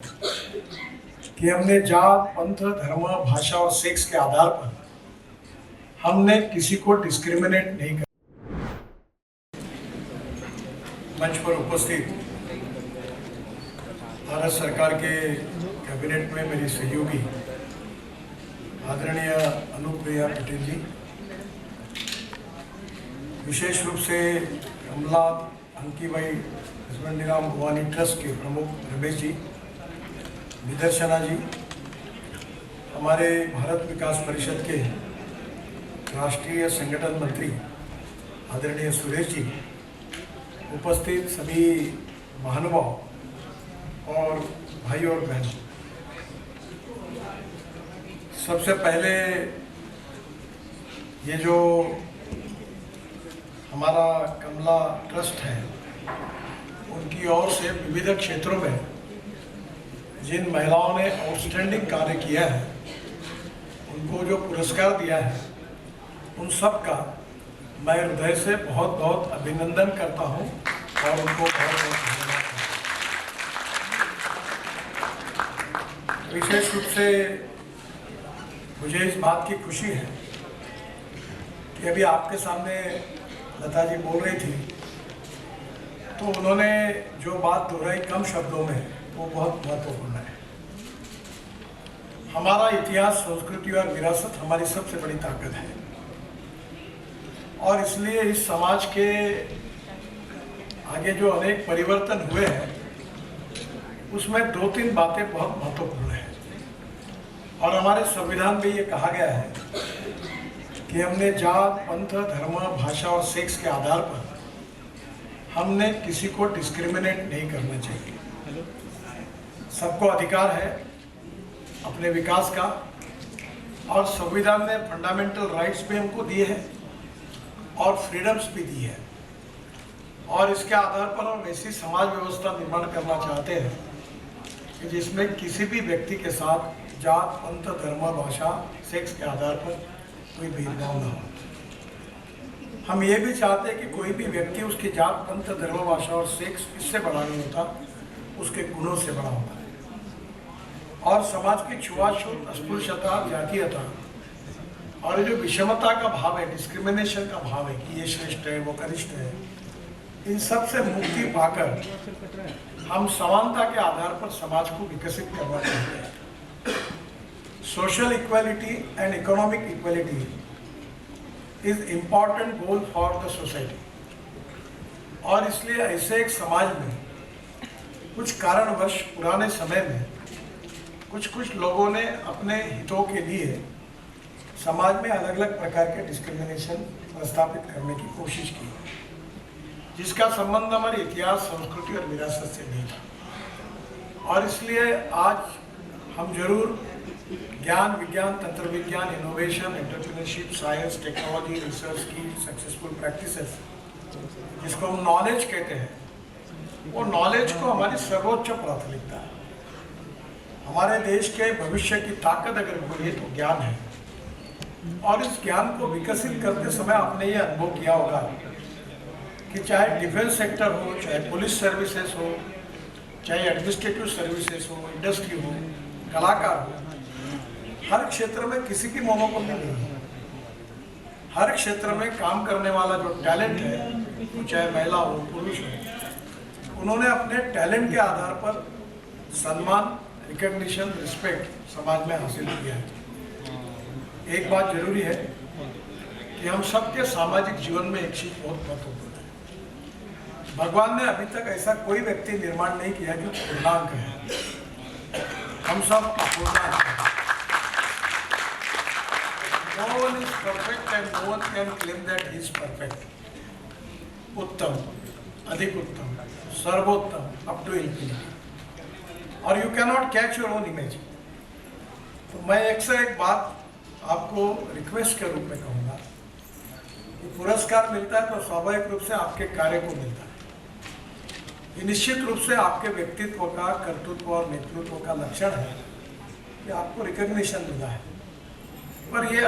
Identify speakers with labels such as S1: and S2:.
S1: कि हमने जात, पंथ, धर्म, भाषा और सेक्स के आधार पर हमने किसी को डिस्क्रिमिनेट नहीं किया। मंच पर उपस्थित भारत सरकार के कैबिनेट में मेरी सहयोगी आदरणीय अनुप्रिया पटेल जी, विशेष रूप से कमला अंकीबाई हसबंडीराम भवानी ट्रस्ट के प्रमुख रमेश जी, निदर्शना जी, हमारे भारत विकास परिषद के राष्ट्रीय संगठन मंत्री आदरणीय सुरेश जी, उपस्थित सभी महानुभाव और भाई और बहनों, सबसे पहले ये जो हमारा कमला ट्रस्ट है, उनकी ओर से विविध क्षेत्रों में जिन महिलाओं ने आउटस्टैंडिंग कार्य किया है, उनको जो पुरस्कार दिया है, उन सब का मैं हृदय से बहुत बहुत अभिनंदन करता हूं और उनको बहुत बहुत धन्यवाद। विशेष रूप से मुझे इस बात की खुशी है कि अभी आपके सामने लता जी बोल रही थी, तो उन्होंने जो बात दोहराई कम शब्दों में, वो बहुत महत्वपूर्ण है। हमारा इतिहास, संस्कृति और विरासत हमारी सबसे बड़ी ताकत है और इसलिए इस समाज के आगे जो अनेक परिवर्तन हुए हैं, उसमें दो तीन बातें बहुत महत्वपूर्ण हैं और हमारे संविधान में ये कहा गया है कि हमने जात, पंथ, धर्म, भाषा और सेक्स के आधार पर हमने किसी को डिस्क्रिमिनेट नहीं करना चाहिए। सबको अधिकार है अपने विकास का और संविधान ने फंडामेंटल राइट्स भी हमको दिए हैं और फ्रीडम्स भी दी है और इसके आधार पर हम ऐसी समाज व्यवस्था निर्माण करना चाहते हैं कि जिसमें किसी भी व्यक्ति के साथ जात, पंथ, धर्म, भाषा, सेक्स के आधार पर कोई भेदभाव न हो। हम ये भी चाहते हैं कि कोई भी व्यक्ति उसकी जात, पंथ, धर्म, भाषा और सेक्स इससे बड़ा नहीं होता, उसके गुणों से बड़ा होता है और समाज की छुआछूत, अस्पृश्यता, जातीयता और जो विषमता का भाव है, डिस्क्रिमिनेशन का भाव है कि ये श्रेष्ठ है, वो कनिष्ठ है, इन सब से मुक्ति पाकर हम समानता के आधार पर समाज को विकसित करना चाहते हैं। Social equality and economic equality is important goal for the society और इसलिए ऐसे एक समाज में कुछ कारणवश पुराने समय में कुछ लोगों ने अपने हितों के लिए समाज में अलग अलग प्रकार के डिस्क्रिमिनेशन स्थापित करने की कोशिश की, जिसका संबंध हमारे इतिहास, संस्कृति और विरासत से नहीं था। और इसलिए आज हम जरूर ज्ञान, विज्ञान, तंत्र विज्ञान, innovation, entrepreneurship, science, technology, research की सक्सेसफुल प्रैक्टिसेस, जिसको हम नॉलेज कहते हैं, वो नॉलेज को हमारी सर्वोच्च प्राथमिकता है। हमारे देश के भविष्य की ताकत अगर कोई है तो ज्ञान है और इस ज्ञान को विकसित करते समय आपने ये अनुभव किया होगा कि चाहे डिफेंस सेक्टर हो, चाहे पुलिस सर्विसेज हो, चाहे एडमिनिस्ट्रेटिव सर्विसेज हो, इंडस्ट्री हो, कलाकार हो, हर क्षेत्र में किसी की मोनोपोली नहीं है। हर क्षेत्र में काम करने वाला जो टैलेंट है, वो चाहे महिला हो, पुरुष हो, उन्होंने अपने टैलेंट के आधार पर सम्मान, रिकग्निशन, रिस्पेक्ट समाज में हासिल किया है। एक बात जरूरी है कि हम सबके सामाजिक जीवन में एक चीज बहुत महत्वपूर्ण है। भगवान ने अभी तक ऐसा कोई व्यक्ति निर्माण नहीं किया जो पूर्णांक है। हम सब अपूर्णांक हैं। No one is perfect and no one can claim that he is perfect. उत्तम, अधिक उत्तम, सर्वोत्तम, up to infinity. और you can not catch your own image. तो मैं एक से एक बात आपको रिक्वेस्ट के रूप में कहूँगा कि पुरस्कार मिलता है तो स्वाभाविक रूप से आपके कार्य को मिलता है। ये निश्चित रूप से आपके व्यक्तित्व का, कर्तृत्व और नेतृत्व का लक्षण है कि आपको रिकग्निशन मिला है, पर ये